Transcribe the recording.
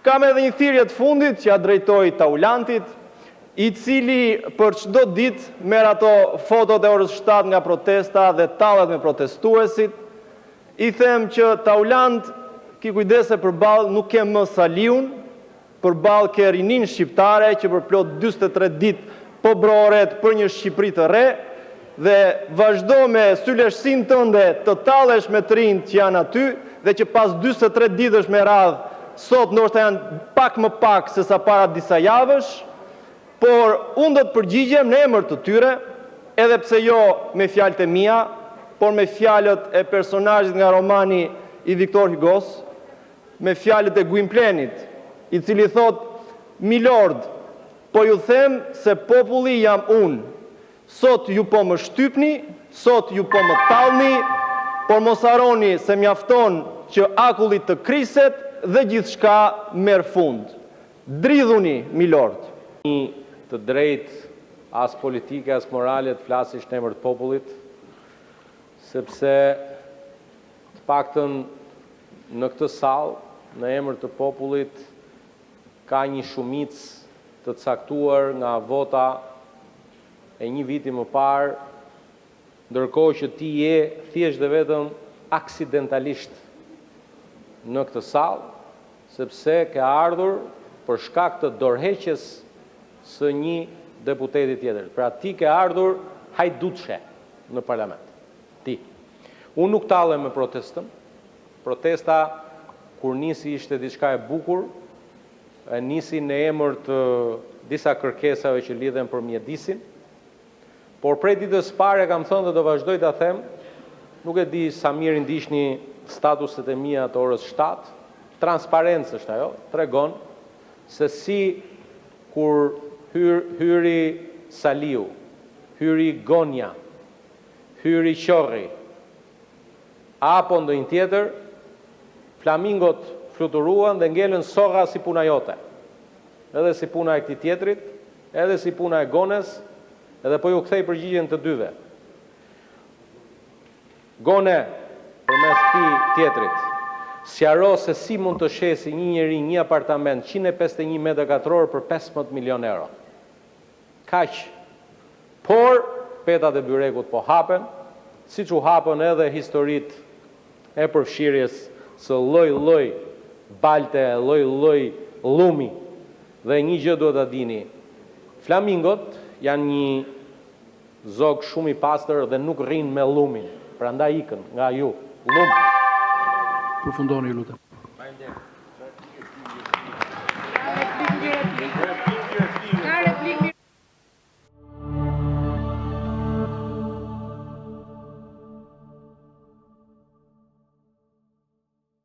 Kam edhe një thirrje të fundit që ja drejtoj Taulantit, i cili për çdo ditë merr ato fotot e orës 7 nga protesta dhe tallet me protestuesit. I them që Taulant ki kujdese përballë nuk ke më Saliun, përballë ke rinin shqiptare që për plot 43 ditë po broret për një Shqipëri të re dhe vazhdo me syleshsin tënde të tallesh me të rinj që janë aty dhe që pas 43 ditësh me radhë sot ndoshta janë pak më pak se sa para disa javësh, por unë do të përgjigjem në emër të tyre, edhe pse jo me fjalët e mia, por me fjalët e personazhit nga romani i Victor Hugos, me fjalët e Gwynplenit, i cili thot: "Milord, po ju them se populli jam unë. Sot ju po më shtypni, sot ju po më tallni, por mos harroni se mjafton që akulli të kriset dhe gjithçka merr fund. Dridhuni, milord." Të drejt, as politike, as morale të flasish në emër të popullit, sepse të paktën në këtë sallë, në emër të popullit, ka një shumicë të caktuar nga vota e një viti më parë, ndërkohë që ti je thjesht dhe vetëm aksidentalisht në këtë sallë, sepse ke ardhur për shkak të dorëheqjes së një deputeti tjetër. Pra ti ke ardhur hajdutëshe në parlament. Ti. Unë nuk tallem me protestën. Protesta, kur nisi ishte diçka e bukur, nisi në emër të disa kërkesave që lidhen për mjedisin, por prej ditës pare kam thënë dhe do vazhdoj ta them, nuk e di sa mirë ndiqni statuset e mia të orës 7, transparencë është ajo, tregon se si kur hyri Saliu, hyri Gonja, hyri Qorri, apo ndonjë tjetër, flamingot fluturuan dhe ngelën sorra si puna jote. Edhe si puna e këtij tjetrit, edhe si puna e Gones, edhe po ju kthej përgjigjen të dyve. Gone, përmes këtij tjetrit, sqaro se si mund të shesi një njeri një apartament 151 metra katror për 15 milion euro. Kaq. Por petat e byrekut po hapen, siç u hapën edhe historitë e përfshirjes së lloj-lloj balte, lloj-lloj llumi. Dhe një gjë duhet ta dini. Flamingot janë një zog shumë i pastër dhe nuk rrin me llumin. Prandaj ikën nga ju. Llum. Përfundoni, lutem.